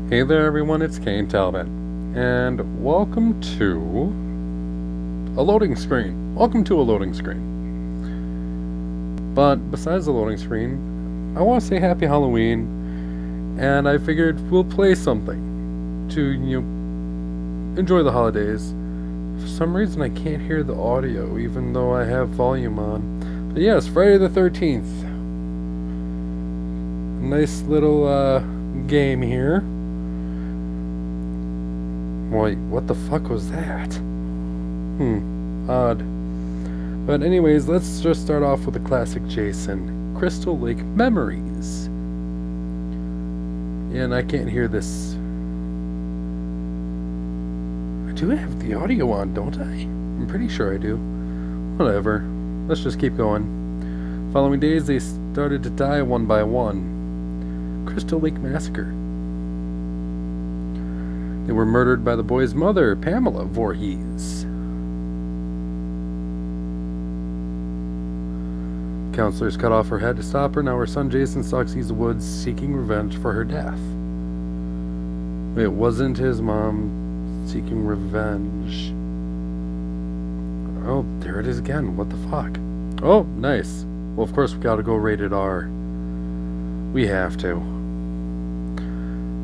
Hey there everyone, it's Kane Talbot, and welcome to a loading screen. Welcome to a loading screen. But besides the loading screen, I want to say happy Halloween, and I figured we'll play something to, enjoy the holidays. For some reason I can't hear the audio even though I have volume on. But yes, Friday the 13th. Nice little game here. Wait, what the fuck was that? Odd. But anyways, let's just start off with a classic Jason. Crystal Lake Memories. Yeah, and I can't hear this. I do have the audio on, don't I? I'm pretty sure I do. Whatever. Let's just keep going. Following days, they started to die one by one. Crystal Lake Massacre. They were murdered by the boy's mother, Pamela Voorhees. Counselors cut off her head to stop her. Now her son Jason stalks the woods seeking revenge for her death. It wasn't his mom seeking revenge. Oh, there it is again. What the fuck? Oh, nice. Well, of course we gotta go rated R. We have to.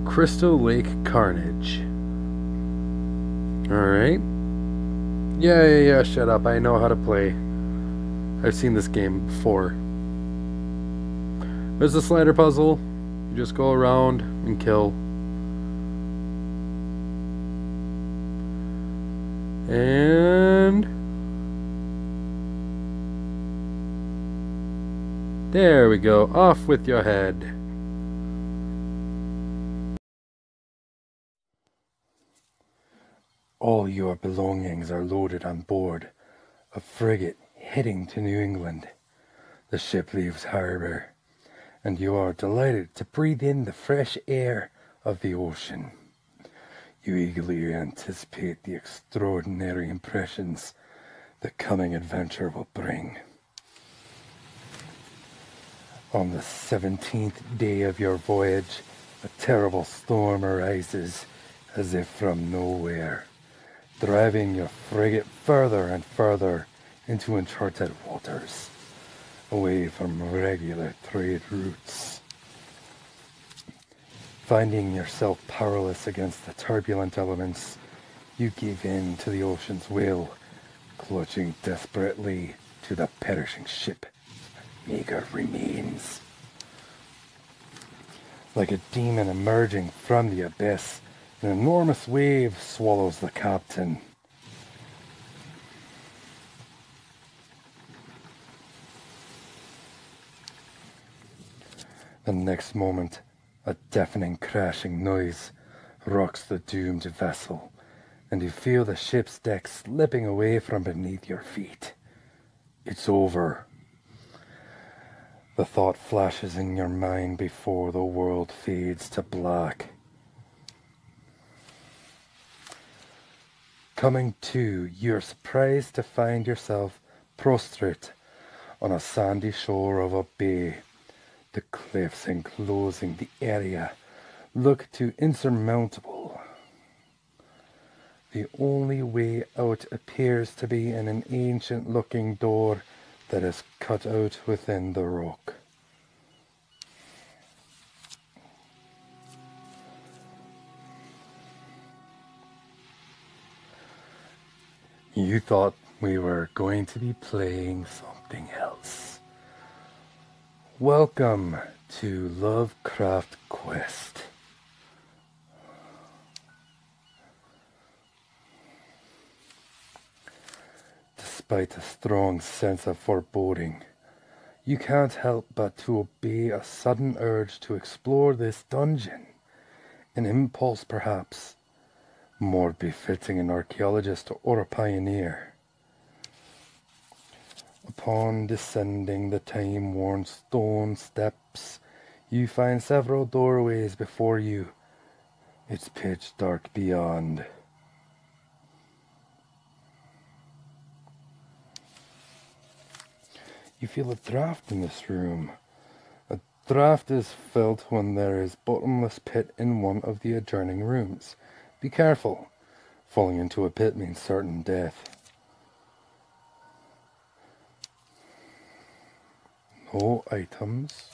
Crystal Lake Carnage. Alright. Yeah, shut up. I know how to play. I've seen this game before. There's a slider puzzle. You just go around and kill. And... there we go. Off with your head. All your belongings are loaded on board a frigate heading to New England. The ship leaves harbor, and you are delighted to breathe in the fresh air of the ocean. You eagerly anticipate the extraordinary impressions the coming adventure will bring. On the 17th day of your voyage, a terrible storm arises as if from nowhere, driving your frigate further and further into uncharted waters, away from regular trade routes. Finding yourself powerless against the turbulent elements, you give in to the ocean's will, clutching desperately to the perishing ship, meager remains. Like a demon emerging from the abyss, an enormous wave swallows the captain. The next moment, a deafening crashing noise rocks the doomed vessel, and you feel the ship's deck slipping away from beneath your feet. It's over. The thought flashes in your mind before the world fades to black. Coming to, you're surprised to find yourself prostrate on a sandy shore of a bay. The cliffs enclosing the area look too insurmountable. The only way out appears to be in an ancient-looking door that is cut out within the rock. You thought we were going to be playing something else. Welcome to Lovecraft Quest. Despite a strong sense of foreboding, you can't help but to obey a sudden urge to explore this dungeon. An impulse, perhaps, more befitting an archaeologist or a pioneer. Upon descending the time-worn stone steps, you find several doorways before you. It's pitch dark beyond. You feel a draft in this room, a Draft is filled when there is bottomless pit in one of the adjoining rooms. Be careful. Falling into a pit means certain death. No items.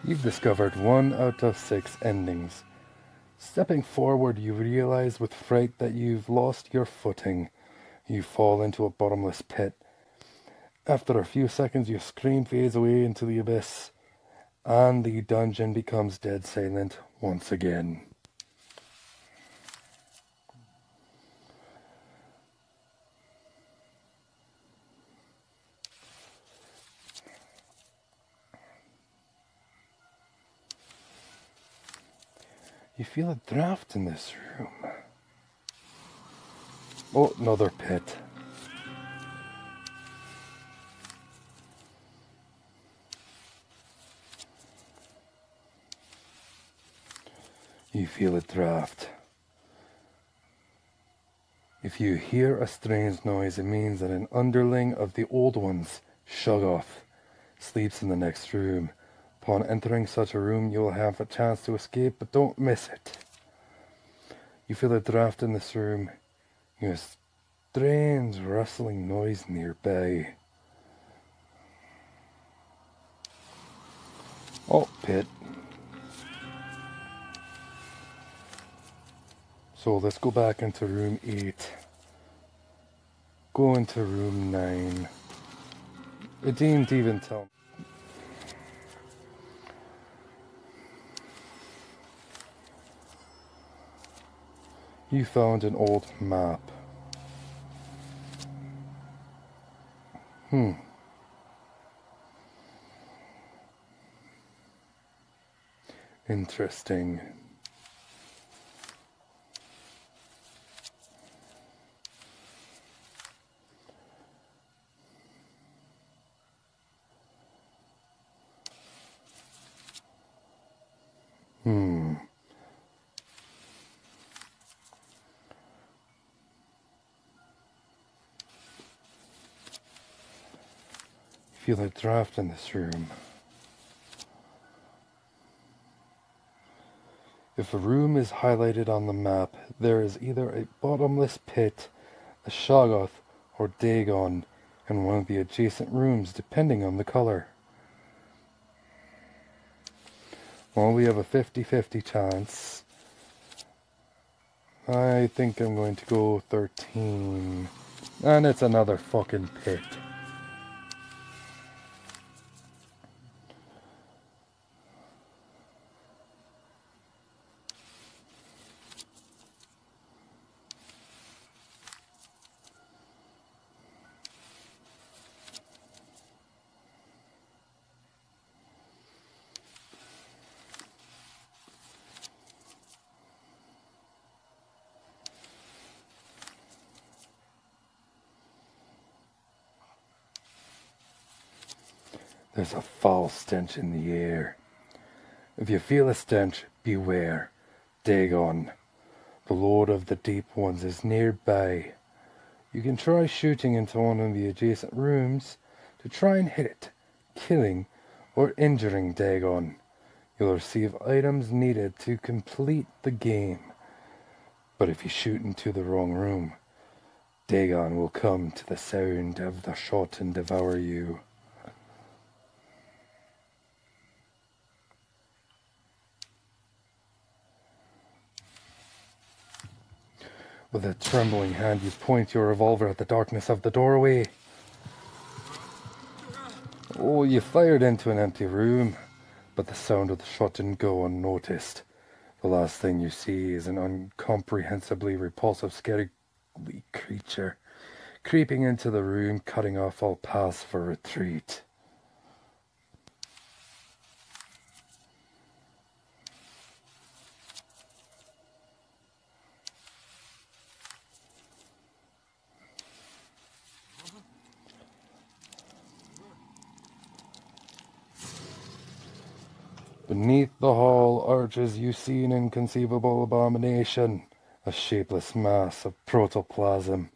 You've discovered 1 out of 6 endings. Stepping forward, you realize with fright that you've lost your footing. You fall into a bottomless pit. After a few seconds, your scream fades away into the abyss, and the dungeon becomes dead silent once again. You feel a draft in this room. Oh, another pit. You feel a draft. If you hear a strange noise, it means that an underling of the old ones, Shoggoth, sleeps in the next room. Upon entering such a room, you will have a chance to escape, but don't miss it. You feel a draft in this room. You hear a strange rustling noise nearby. Oh, pit. So let's go back into room 8. Go into room 9. It didn't even tell me. You found an old map. Interesting. Feel a draft in this room. If a room is highlighted on the map, there is either a bottomless pit, a Shoggoth, or Dagon in one of the adjacent rooms, depending on the color. Well, we have a 50-50 chance. I think I'm going to go 13. And it's another fucking pit. There's a foul stench in the air. If you feel a stench, beware. Dagon, the Lord of the Deep Ones, is nearby. You can try shooting into one of the adjacent rooms to try and hit it, killing or injuring Dagon. You'll receive items needed to complete the game. But if you shoot into the wrong room, Dagon will come to the sound of the shot and devour you. With a trembling hand, you point your revolver at the darkness of the doorway. Oh, you fired into an empty room, but the sound of the shot didn't go unnoticed. The last thing you see is an incomprehensibly repulsive, scary creature creeping into the room, cutting off all paths for retreat. Beneath the hall arches you see an inconceivable abomination, a shapeless mass of protoplasm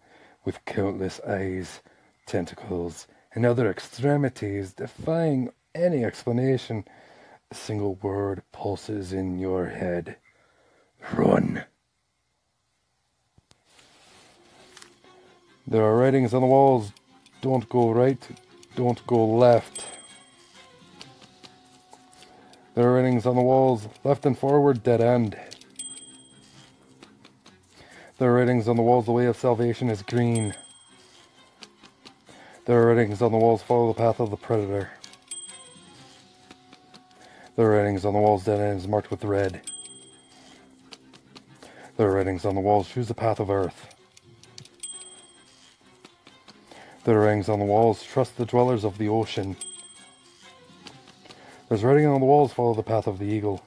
with countless eyes, tentacles, and other extremities defying any explanation. A single word pulses in your head. Run. There are writings on the walls. Don't go right, don't go left. There are writings on the walls. Left and forward, dead end. There are writings on the walls. The way of salvation is green. There are writings on the walls. Follow the path of the predator. There are writings on the walls. Dead ends marked with red. There are writings on the walls. Choose the path of earth. There are writings on the walls. Trust the dwellers of the ocean. There's writing on the walls. Follow the path of the eagle.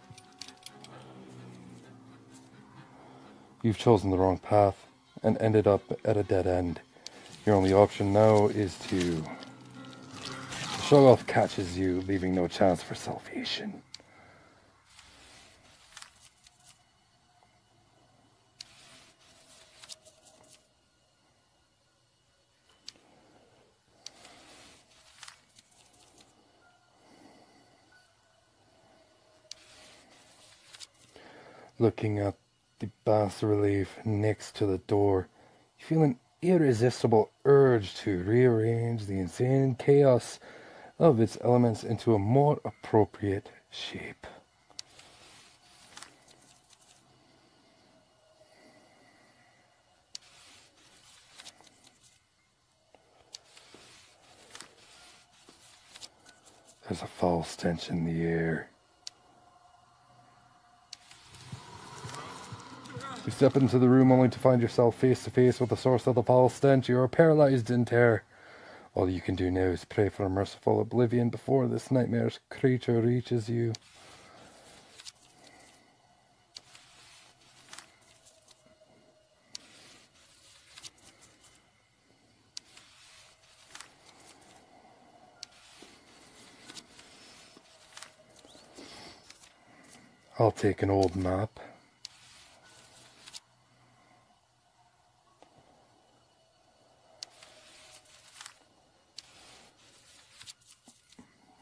You've chosen the wrong path and ended up at a dead end. Your only option now is to... The Shoggoth catches you, leaving no chance for salvation. Looking at the bas-relief next to the door, you feel an irresistible urge to rearrange the insane chaos of its elements into a more appropriate shape. There's a foul stench in the air. You step into the room only to find yourself face to face with the source of the foul stench. You are paralyzed in terror. All you can do now is pray for a merciful oblivion before this nightmarish creature reaches you. I'll take an old map.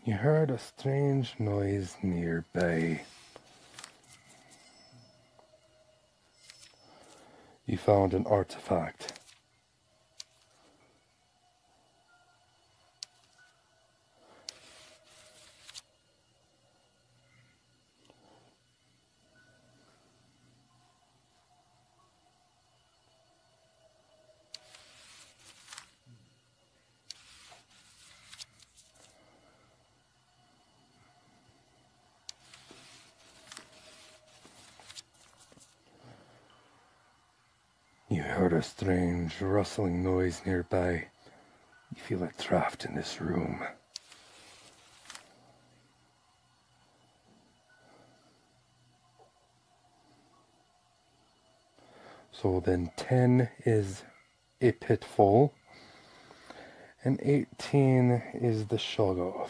You heard a strange noise nearby. You found an artifact. You heard a strange rustling noise nearby. You feel a draft in this room. So then 10 is a pitfall, and 18 is the Shoggoth.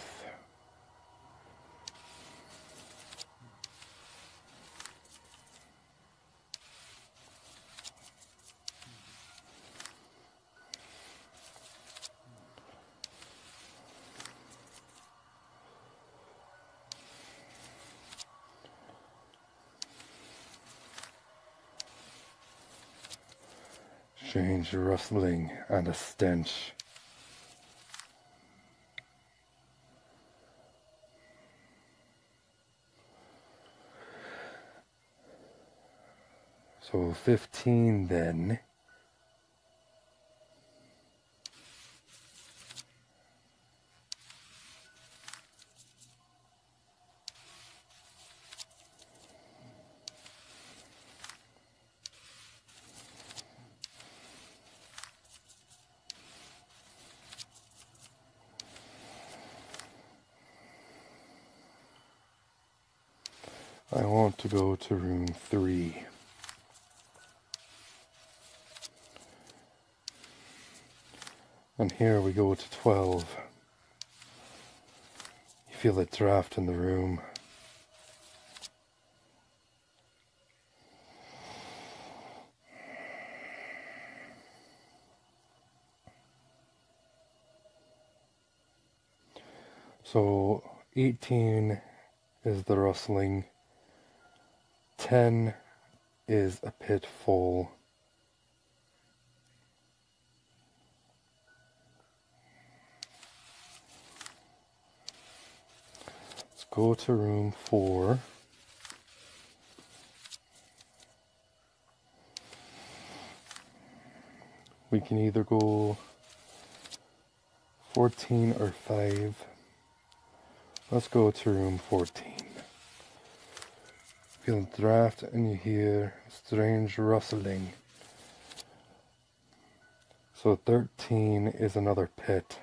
Strange rustling and a stench. So 15 then. I want to go to room 3. And here we go to 12. You feel a draft in the room. So 18 is the rustling, 10 is a pit full, let's go to room 4. We can either go 14 or 5. Let's go to room 14. Feel the draft and you hear strange rustling. So 13 is another pit.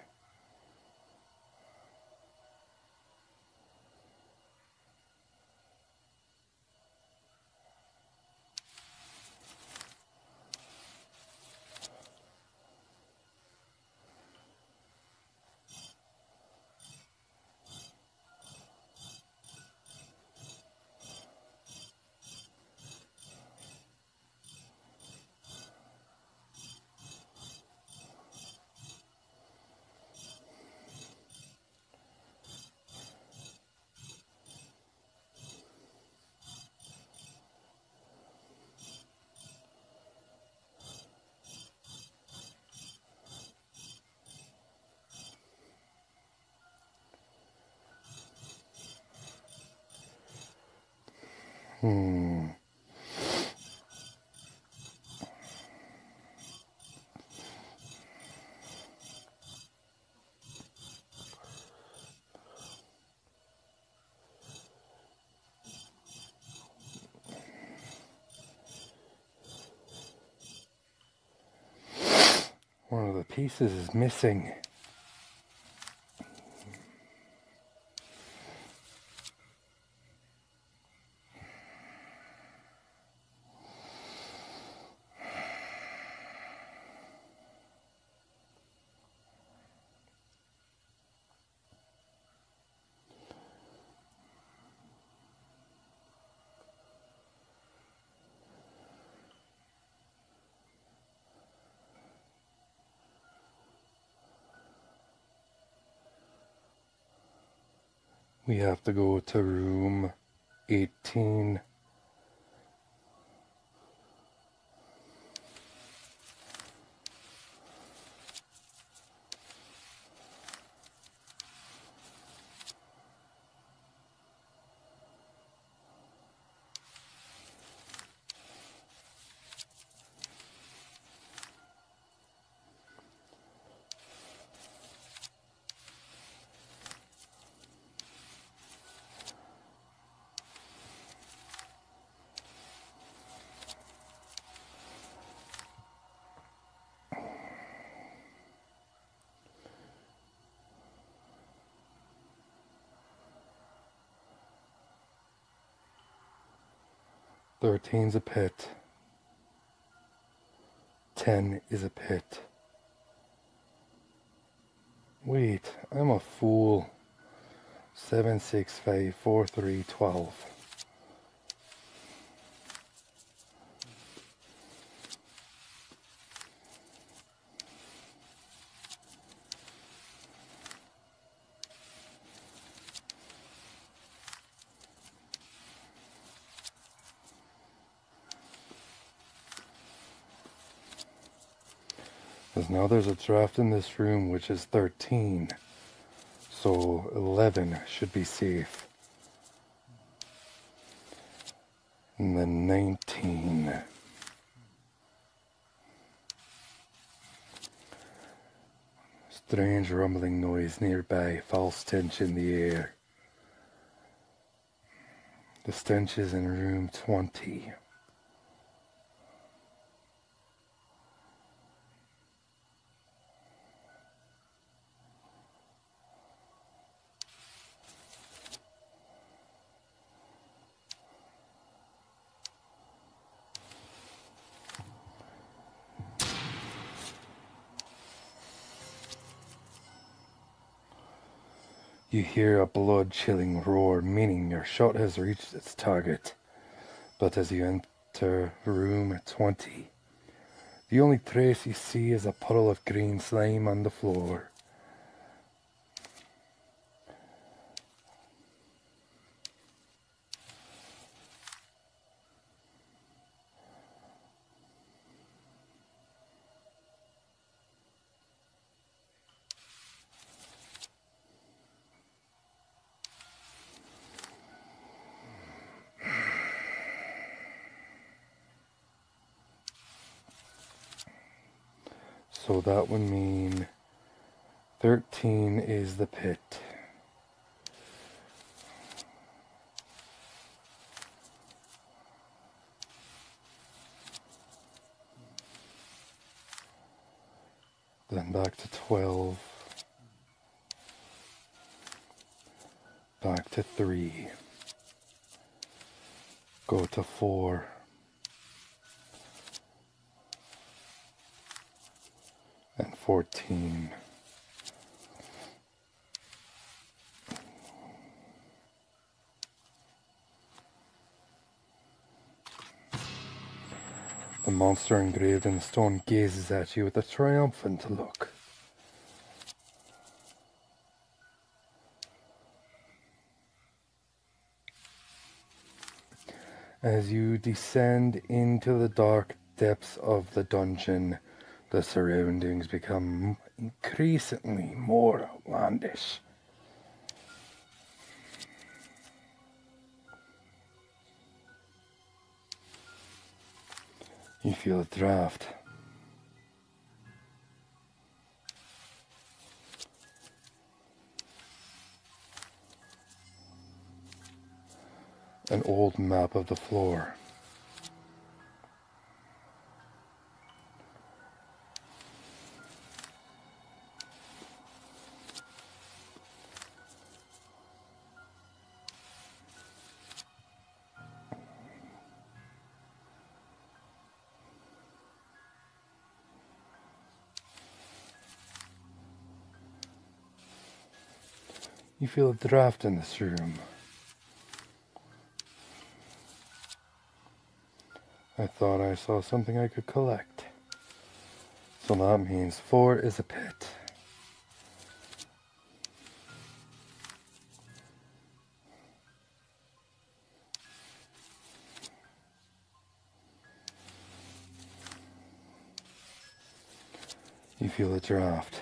One of the pieces is missing. We have to go to room 18. Thirteen's a pit. 10 is a pit. Wait, I'm a fool. 7, 6, 5, 4, 3, 12. Because now there's a draft in this room which is 13. So 11 should be safe. And then 19. Strange rumbling noise nearby, foul stench in the air. The stench is in room 20. You hear a blood-chilling roar, meaning your shot has reached its target. But as you enter room 20, the only trace you see is a puddle of green slime on the floor. So that would mean 13 is the pit. Then back to 12. Back to 3. Go to 4. And 14. The monster engraved in the stone gazes at you with a triumphant look. As you descend into the dark depths of the dungeon, the surroundings become increasingly more outlandish. You feel a draft. An old map of the floor. You feel a draft in this room. I thought I saw something I could collect. So that means 4 is a pit. You feel a draft.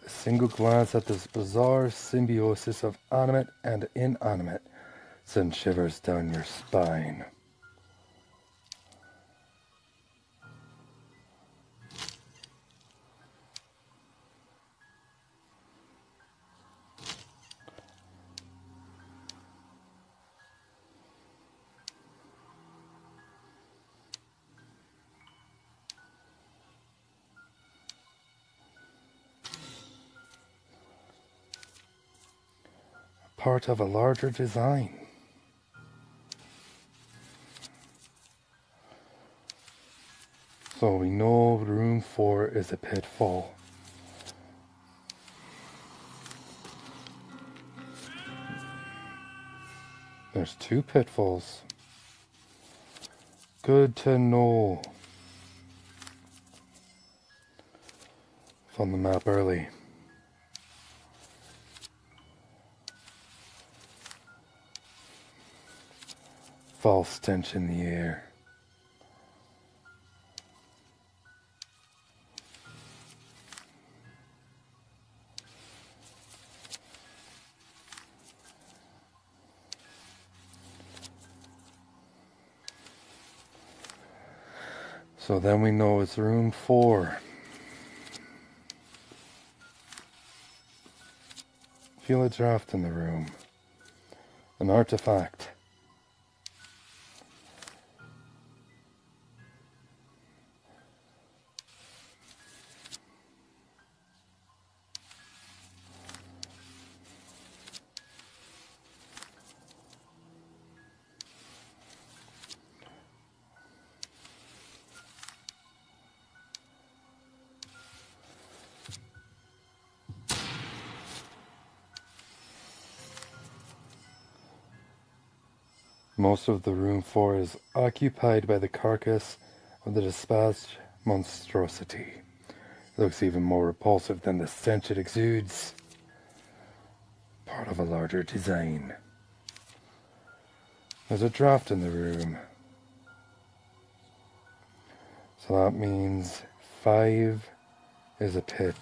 A single glance at this bizarre symbiosis of animate and inanimate sends shivers down your spine. Part of a larger design. So we know room 4 is a pitfall. There's 2 pitfalls. Good to know. Found the map early. False stench in the air. So then we know it's room 4. Feel a draft in the room. An artifact. Most of the room 4 is occupied by the carcass of the dispatched monstrosity. It looks even more repulsive than the stench it exudes. Part of a larger design. There's a draft in the room. So that means 5 is a pit.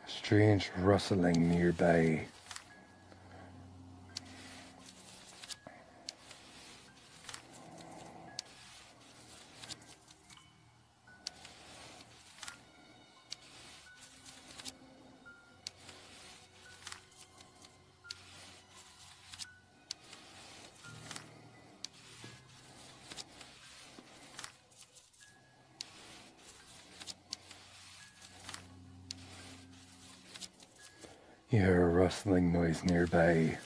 A strange rustling nearby. You hear a rustling noise nearby.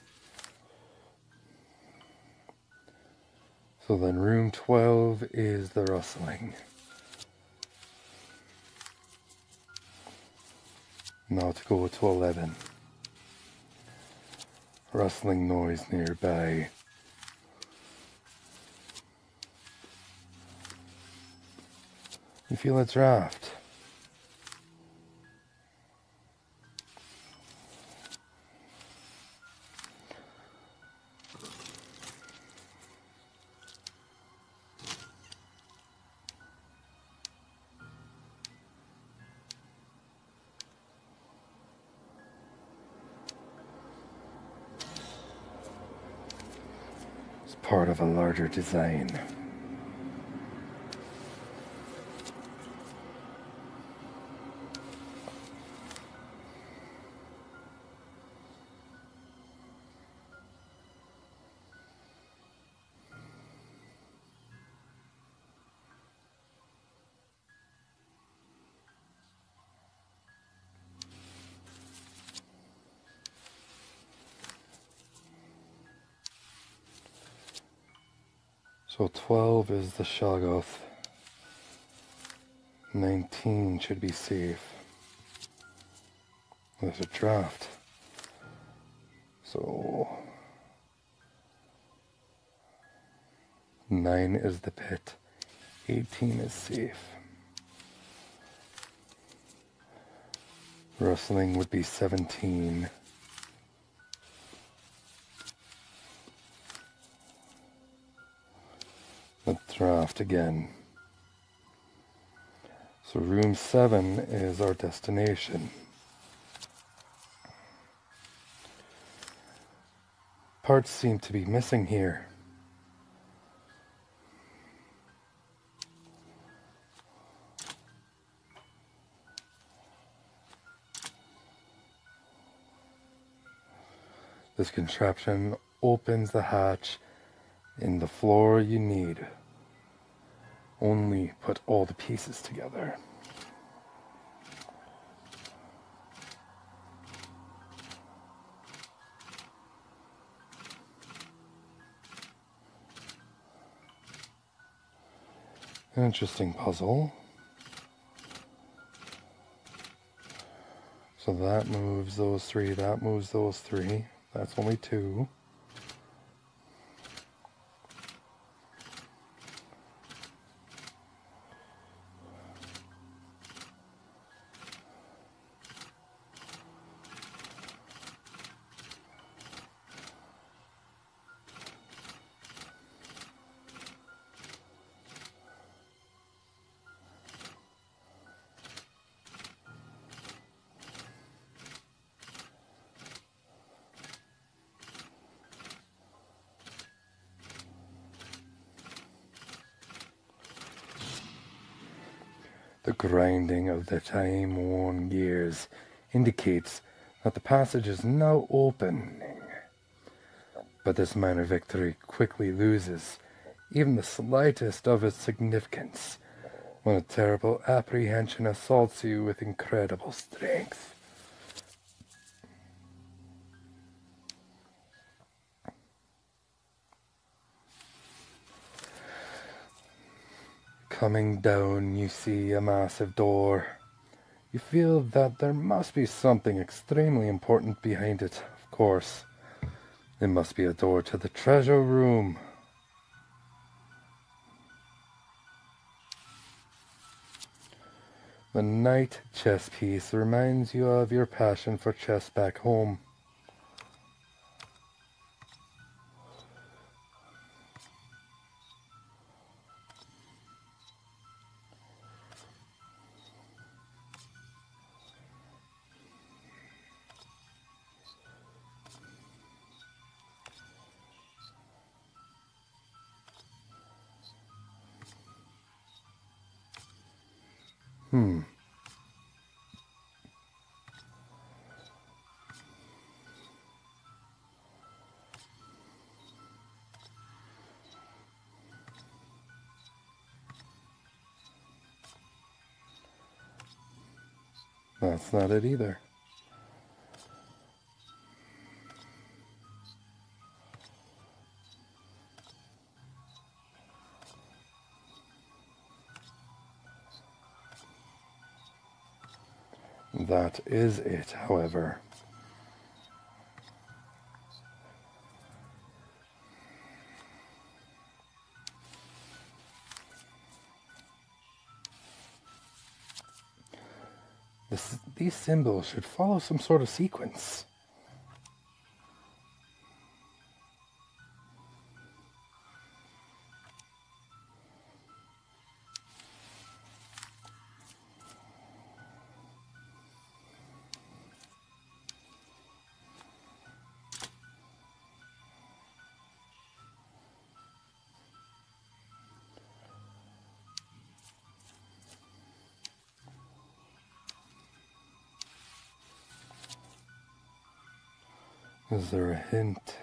So then room 12 is the rustling. Now to go to 11. Rustling noise nearby. You feel a draft. It's part of a larger design. So 12 is the Shoggoth. 19 should be safe. There's a draft. So 9 is the pit. 18 is safe. Rustling would be 17. The draft again. So room 7 is our destination. Parts seem to be missing here. This contraption opens the hatch in the floor you need. Only put all the pieces together. An interesting puzzle. So that moves those 3, that moves those 3. That's only 2. The grinding of the time-worn gears indicates that the passage is now opening. But this minor victory quickly loses even the slightest of its significance when a terrible apprehension assaults you with incredible strength. Coming down, you see a massive door. You feel that there must be something extremely important behind it, of course. It must be a door to the treasure room. The knight chess piece reminds you of your passion for chess back home. That's not it either. That is it, however. These symbols should follow some sort of sequence. Is there a hint?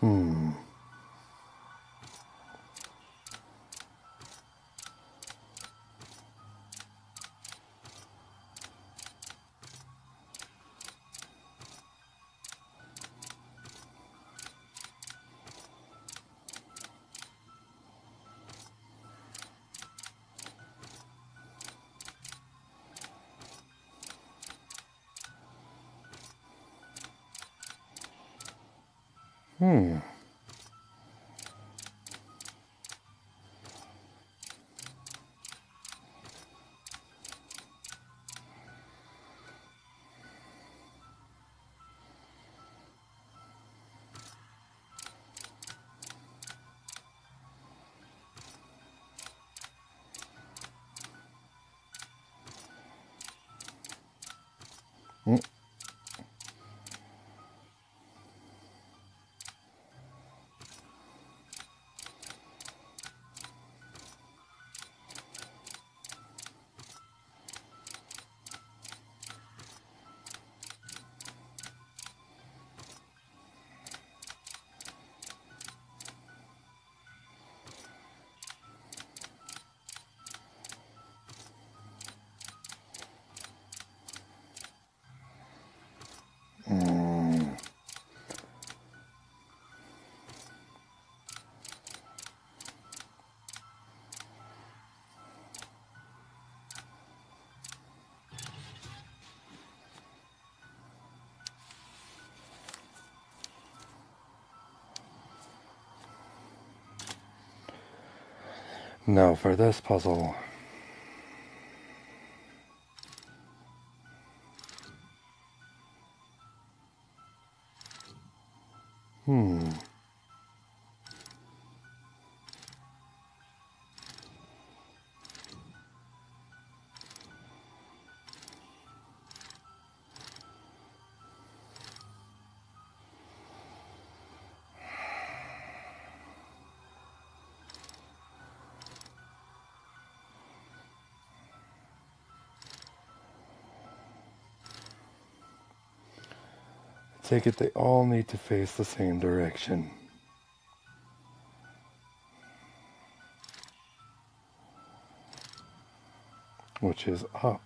Hmm. Hmm. Hmm. Hmm. Now for this puzzle. Hmm. Take it they all need to face the same direction, which is up.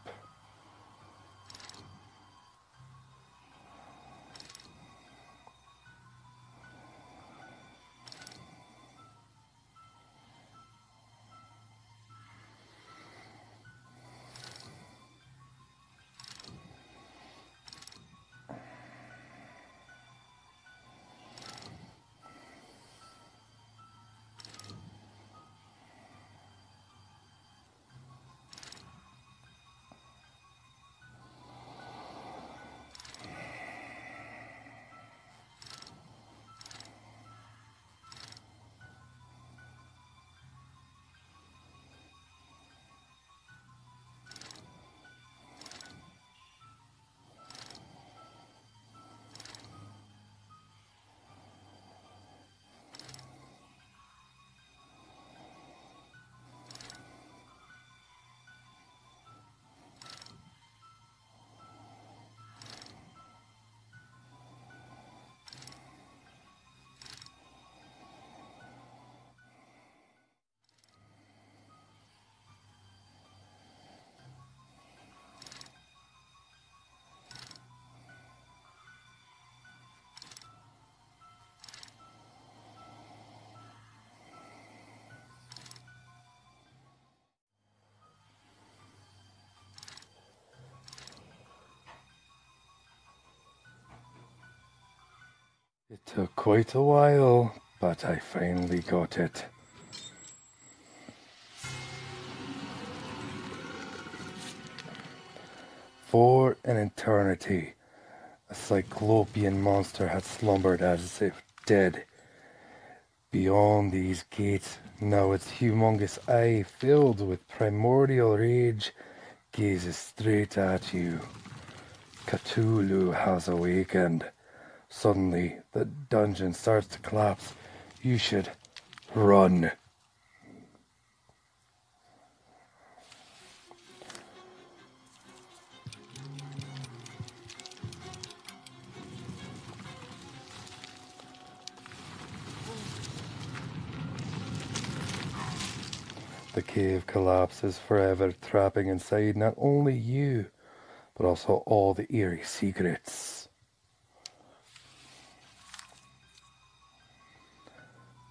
It took quite a while, but I finally got it. For an eternity, a cyclopean monster had slumbered as if dead. Beyond these gates, now its humongous eye, filled with primordial rage, gazes straight at you. Cthulhu has awakened. Suddenly, the dungeon starts to collapse. You should run. The cave collapses forever, trapping inside not only you, but also all the eerie secrets.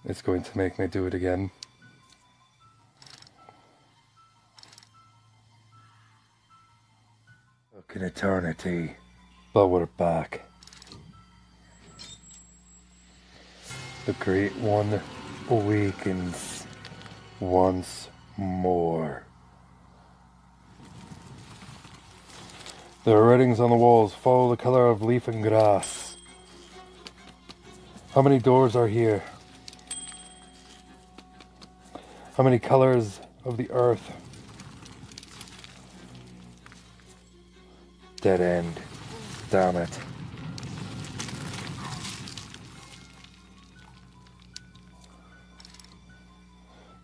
It's going to make me do it again. Took an eternity, but we're back. The Great One awakens once more. There are writings on the walls. Follow the color of leaf and grass. How many doors are here? How many colors of the earth? Dead end. Damn it.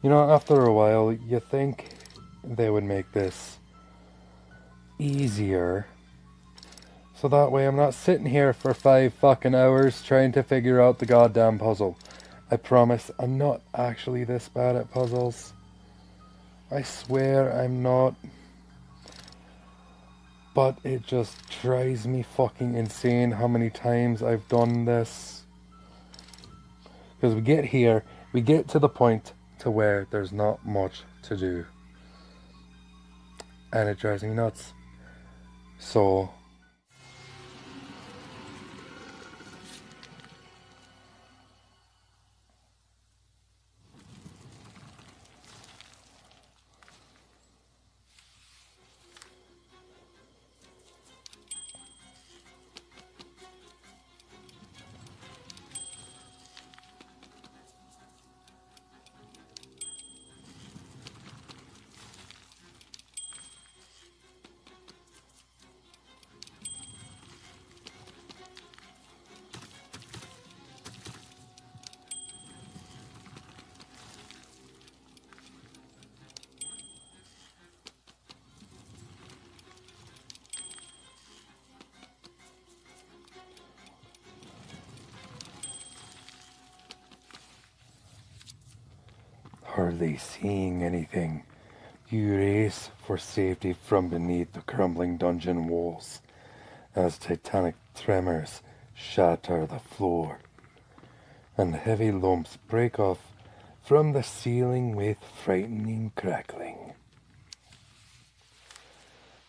You know, after a while, you think they would make this easier. So that way I'm not sitting here for 5 fucking hours trying to figure out the goddamn puzzle. I promise I'm not actually this bad at puzzles. I swear I'm not. But it just drives me fucking insane how many times I've done this. Because we get here, we get to the point to where there's not much to do. And it drives me nuts. So hardly seeing anything, you race for safety from beneath the crumbling dungeon walls as titanic tremors shatter the floor and heavy lumps break off from the ceiling with frightening crackling.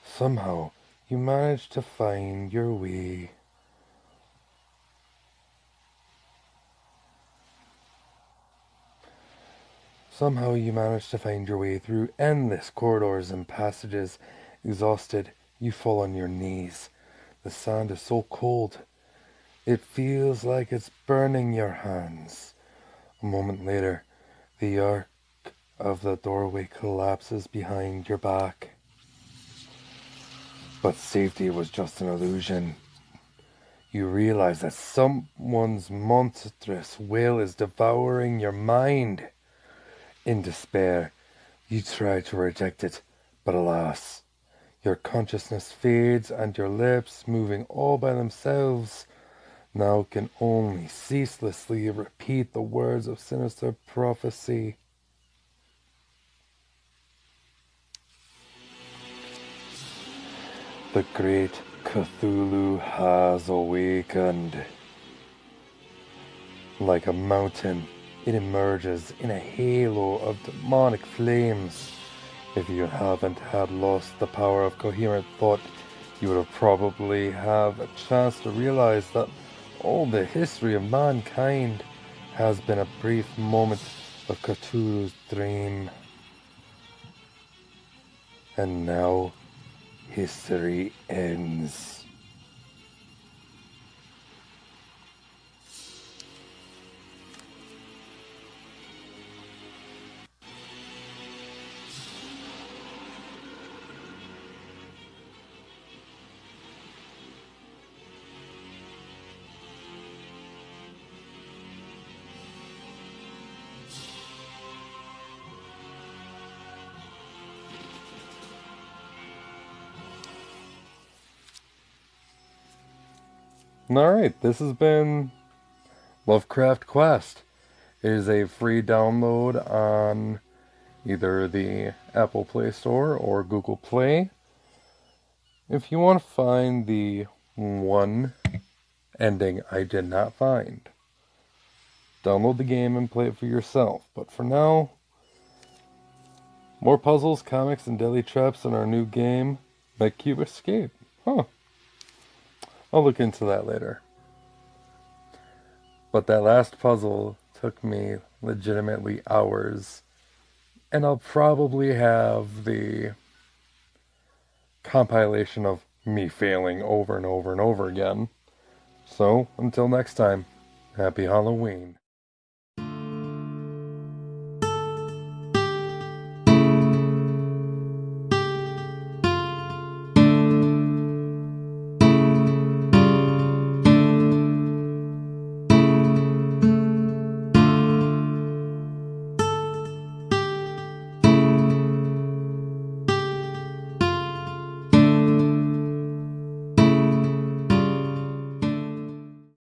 Somehow you manage to find your way through endless corridors and passages. Exhausted, you fall on your knees. The sand is so cold, it feels like it's burning your hands. A moment later, the arc of the doorway collapses behind your back. But safety was just an illusion. You realize that someone's monstrous will is devouring your mind. In despair, you try to reject it, but alas, your consciousness fades and your lips, moving all by themselves, now can only ceaselessly repeat the words of sinister prophecy. The great Cthulhu has awakened. Like a mountain, it emerges in a halo of demonic flames. If you haven't had lost the power of coherent thought, you would have probably have a chance to realize that All the history of mankind has been a brief moment of Cthulhu's dream. And now, history ends. Alright, this has been Lovecraft Quest. It is a free download on either the Apple Play Store or Google Play. If you want to find the one ending I did not find, download the game and play it for yourself. But for now, more puzzles, comics, and deadly traps in our new game, MechCube Escape. Huh. I'll look into that later. But that last puzzle took me legitimately hours. And I'll probably have the compilation of me failing over and over and over again. So, until next time, happy Halloween.